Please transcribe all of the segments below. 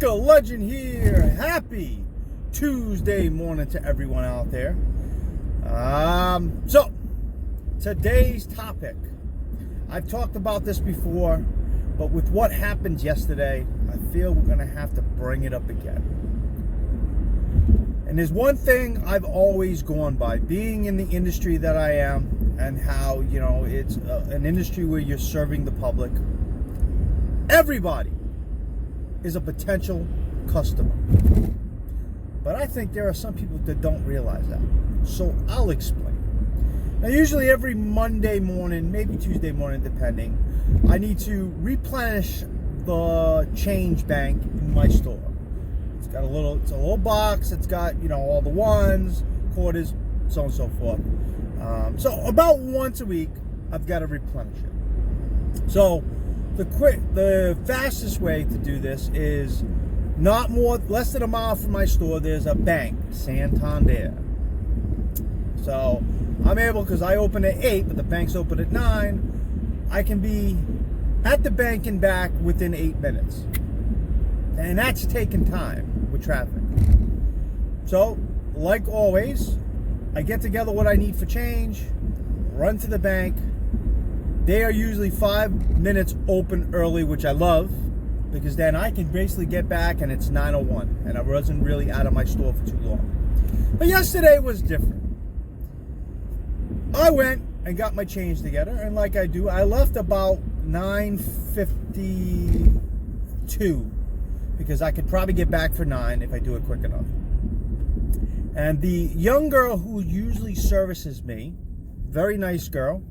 Liquor Legend here. Happy Tuesday morning to everyone out there. So today's topic, I've talked about this before, but with what happened yesterday, I feel we're going to have to bring it up again. And there's one thing I've always gone by, being in the industry that I am, and how, you know, it's an industry where you're serving the public. Everybody is a potential customer. But I think there are some people that don't realize that. So I'll explain. Now, usually every Monday morning, maybe Tuesday morning, depending, I need to replenish the change bank in my store. It's a little box. It's got, you know, all the ones, quarters, so on and so forth. So about once a week, I've got to replenish it. So the fastest way to do this is less than a mile from my store. There's a bank, Santander. So I'm able, because I open at 8, but the bank's open at 9. I can be at the bank and back within 8 minutes, and that's taking time with traffic. So, like always, I get together what I need for change, run to the bank. They are usually 5 minutes open early, which I love, because then I can basically get back and it's 9:01, and I wasn't really out of my store for too long. But yesterday was different. I went and got my change together, and like I do, I left about 9:52, because I could probably get back for 9 if I do it quick enough. And the young girl who usually services me, very nice girl,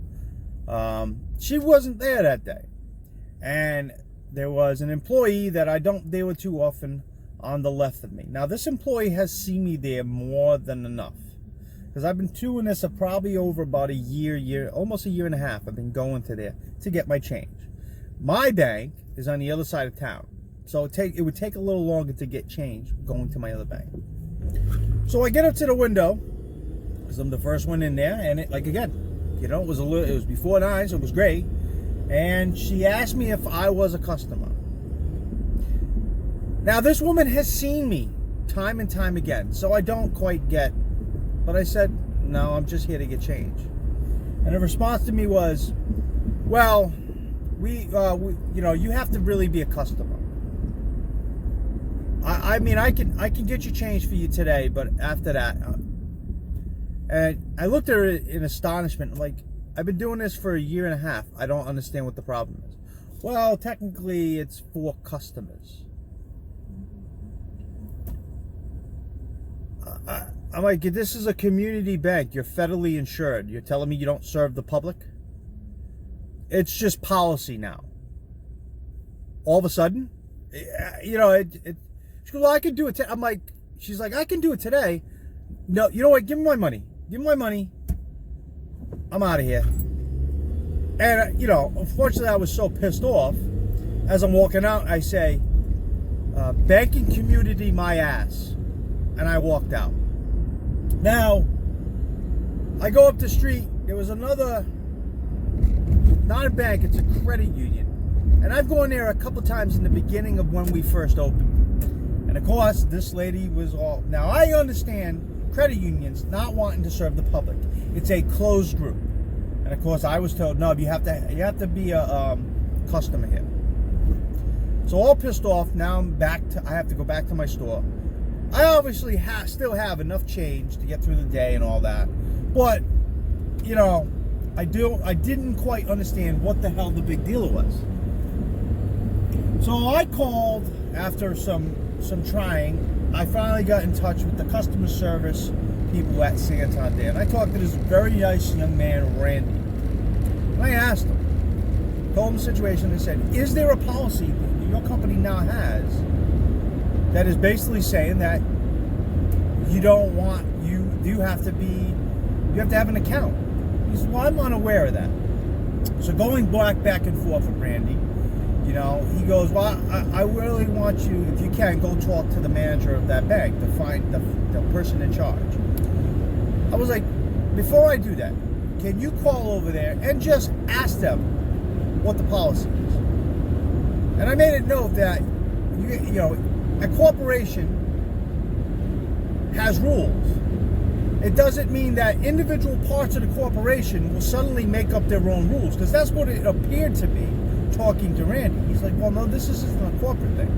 she wasn't there that day. And there was an employee that I don't deal with too often on the left of me. Now, this employee has seen me there more than enough, because I've been doing this probably over about almost a year and a half. I've been going to there to get my change. My bank is on the other side of town, so it would take a little longer to get change going to my other bank. So I get up to the window, because I'm the first one in there, and it was before 9, so it was great. And she asked me if I was a customer. Now, this woman has seen me time and time again, so I don't quite get. But I said, no, I'm just here to get change. And her response to me was, well, you have to really be a customer. I mean, I can get you change for you today, but after that, and I looked at her in astonishment, like, I've been doing this for a year and a half. I don't understand what the problem is. Well, technically, it's for customers. I'm like, this is a community bank. You're federally insured. You're telling me you don't serve the public? It's just policy now. All of a sudden, she goes, well, I can do it. I'm like, she's like, I can do it today. No, you know what? Give me my money. Give me my money. I'm out of here. And, unfortunately, I was so pissed off. As I'm walking out, I say, banking community, my ass. And I walked out. Now, I go up the street. There was another, not a bank, it's a credit union. And I've gone there a couple times in the beginning of when we first opened. And of course, this lady was all. Now, I understand credit unions not wanting to serve the public. It's a closed group. And of course, I was told, no, you have to be a customer here. So all pissed off. Now I have to go back to my store. I obviously still have enough change to get through the day and all that. But, I didn't quite understand what the hell the big deal was. So I called after some trying. I finally got in touch with the customer service people at Santander, and I talked to this very nice young man, Randy. And I asked him, told him the situation. I said, is there a policy that your company now has that is basically saying that you have to have an account? He said, well, I'm unaware of that. So going back and forth with Randy, he goes, well, I really want you, if you can, go talk to the manager of that bank to find the person in charge. I was like, before I do that, can you call over there and just ask them what the policy is? And I made a note that, a corporation has rules. It doesn't mean that individual parts of the corporation will suddenly make up their own rules, because that's what it appeared to be talking to Randy. He's like, well, no, this isn't a corporate thing.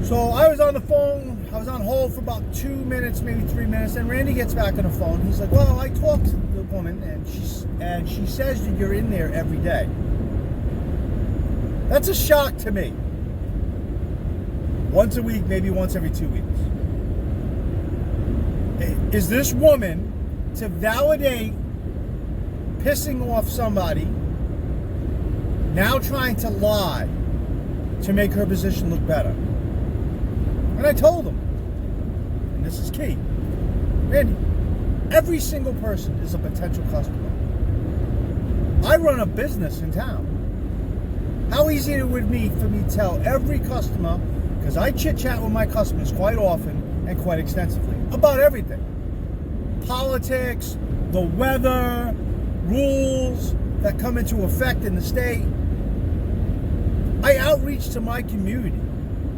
So I was on the phone. I was on hold for about 2 minutes, maybe 3 minutes, and Randy gets back on the phone. He's like, well, I talked to the woman, and she says that you're in there every day. That's a shock to me. Once a week, maybe once every 2 weeks. Is this woman, to validate pissing off somebody, now trying to lie to make her position look better? And I told him, and this is key, Randy, every single person is a potential customer. I run a business in town. How easy it would be for me to tell every customer, because I chit-chat with my customers quite often and quite extensively about everything. Politics, the weather, rules that come into effect in the state. I outreach to my community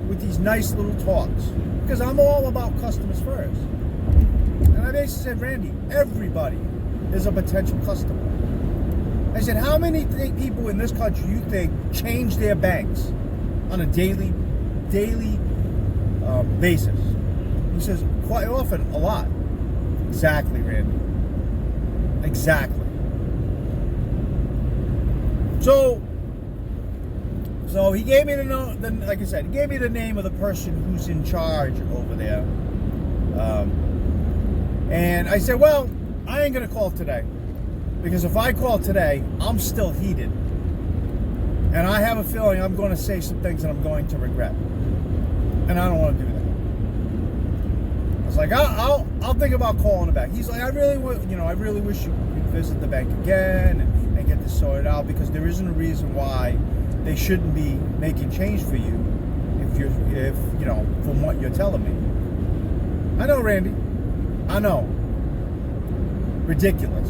with these nice little talks, because I'm all about customers first. And I basically said, Randy, everybody is a potential customer. I said, how many people in this country you think change their banks on a daily basis? He says, quite often, a lot. Exactly, Randy. Exactly. So he gave me like I said, he gave me the name of the person who's in charge over there. And I said, well, I ain't gonna call today, because if I call today, I'm still heated, and I have a feeling I'm going to say some things that I'm going to regret, and I don't want to do that. I was like, I'll think about calling him back. He's like, I really wish you could visit the bank again and get this sorted out, because there isn't a reason why they shouldn't be making change for you if from what you're telling me. I know, Randy. I know. Ridiculous.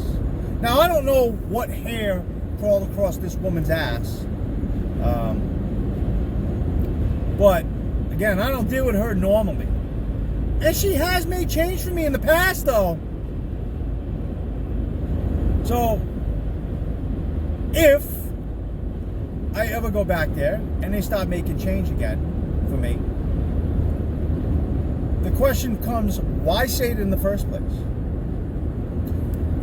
Now, I don't know what hair crawled across this woman's ass. But, again, I don't deal with her normally. And she has made change for me in the past, though. So, if I ever go back there and they start making change again for me, the question comes, why say it in the first place?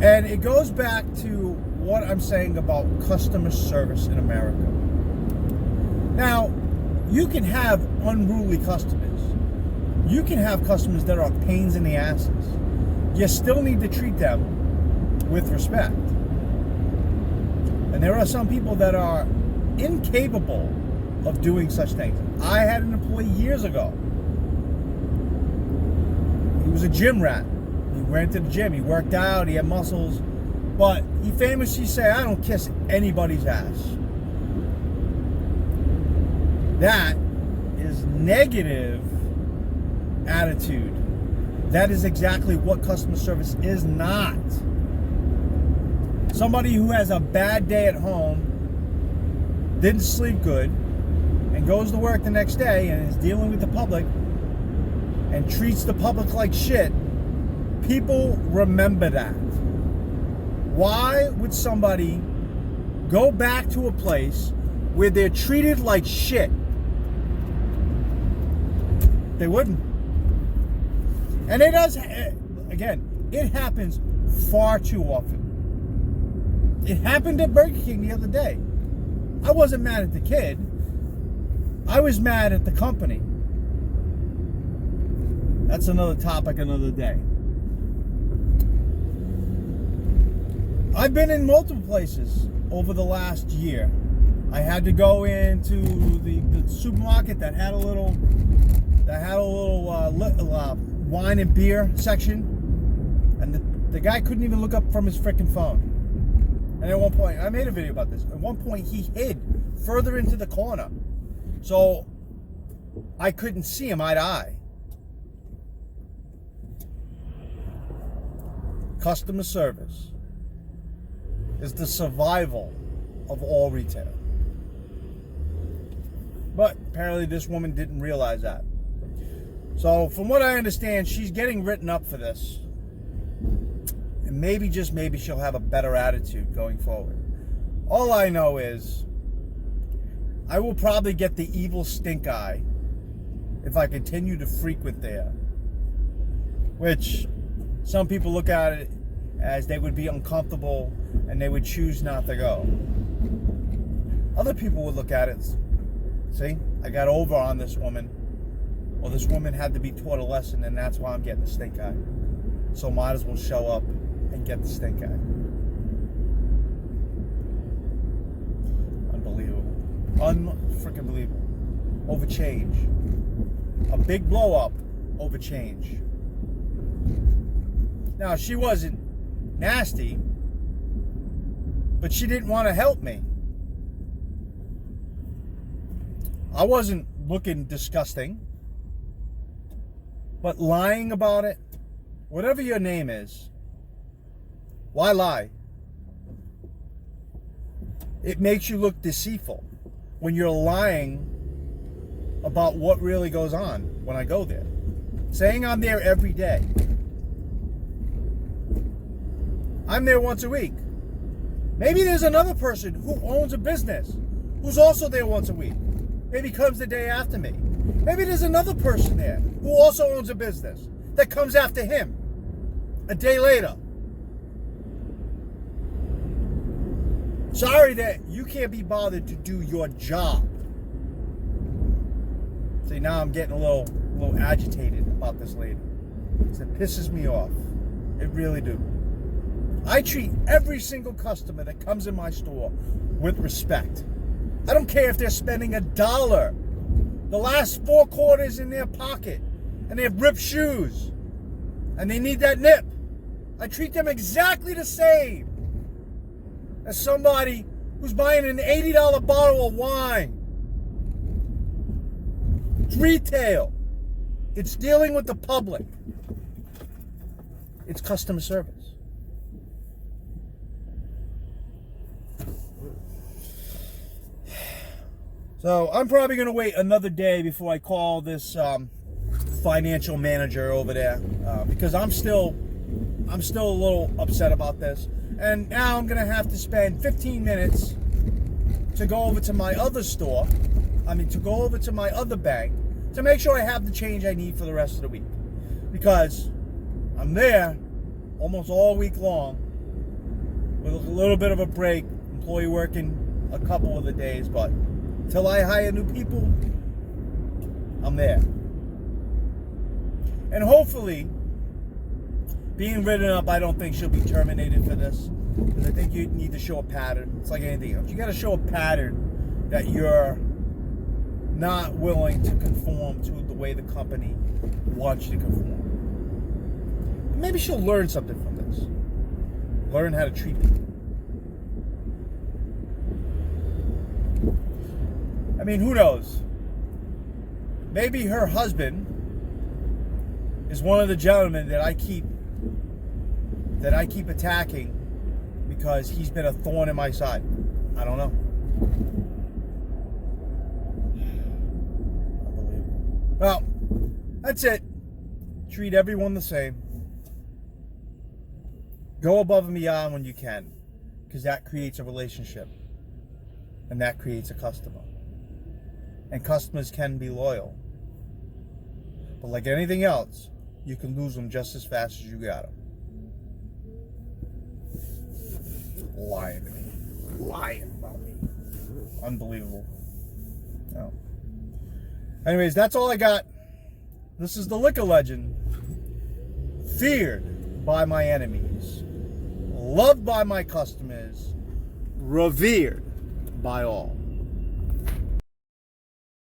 And it goes back to what I'm saying about customer service in America. Now, you can have unruly customers. You can have customers that are pains in the asses. You still need to treat them with respect. And there are some people that are incapable of doing such things. I had an employee years ago. He was a gym rat. He went to the gym, he worked out, he had muscles, but he famously said, I don't kiss anybody's ass. That is negative attitude. That is exactly what customer service is not. Somebody who has a bad day at home, didn't sleep good, and goes to work the next day and is dealing with the public and treats the public like shit, people remember that. Why would somebody go back to a place where they're treated like shit? They wouldn't. And it does, again, it happens far too often. It happened at Burger King the other day. I wasn't mad at the kid. I was mad at the company. That's another topic, another day. I've been in multiple places over the last year. I had to go into the supermarket that had a little wine and beer section, and the guy couldn't even look up from his freaking phone. And at one point, I made a video about this. At one point, he hid further into the corner, so I couldn't see him eye to eye. Customer service is the survival of all retail. But apparently this woman didn't realize that. So from what I understand, she's getting written up for this. And maybe, just maybe, she'll have a better attitude going forward. All I know is I will probably get the evil stink eye if I continue to frequent there. Which some people look at it as they would be uncomfortable and they would choose not to go. Other people would look at it, see, I got over on this woman. Well, this woman had to be taught a lesson, and that's why I'm getting the stink eye. So might as well show up and get the stink eye. Unbelievable. Unfreaking believable. Over change. A big blow up over change. Now, she wasn't nasty, but she didn't want to help me. I wasn't looking disgusting, but lying about it, whatever your name is, why lie? It makes you look deceitful when you're lying about what really goes on when I go there. Saying I'm there every day. I'm there once a week. Maybe there's another person who owns a business who's also there once a week. Maybe comes the day after me. Maybe there's another person there who also owns a business that comes after him a day later. Sorry that you can't be bothered to do your job. See, now I'm getting a little agitated about this lady. It pisses me off. It really do. I treat every single customer that comes in my store with respect. I don't care if they're spending $1. The last 4 quarters in their pocket, and they have ripped shoes, and they need that nip. I treat them exactly the same as somebody who's buying an $80 bottle of wine. It's retail. It's dealing with the public. It's customer service. So I'm probably going to wait another day before I call this financial manager over there because I'm still a little upset about this. And now I'm going to have to spend 15 minutes to go over to my other store. To go over to my other bank to make sure I have the change I need for the rest of the week. Because I'm there almost all week long with a little bit of a break, employee working a couple of the days, but until I hire new people, I'm there. And hopefully, being written up, I don't think she'll be terminated for this. Because I think you need to show a pattern. It's like anything else. You got to show a pattern that you're not willing to conform to the way the company wants you to conform. And maybe she'll learn something from this. Learn how to treat people. Who knows? Maybe her husband is one of the gentlemen that I keep attacking because he's been a thorn in my side. I don't know. Unbelievable. Well, that's it. Treat everyone the same. Go above and beyond when you can, because that creates a relationship, and that creates a customer. And customers can be loyal. But like anything else, you can lose them just as fast as you got them. Lying to me. Lying about me. Unbelievable. No. Anyways, that's all I got. This is the liquor legend. Feared by my enemies. Loved by my customers. Revered by all.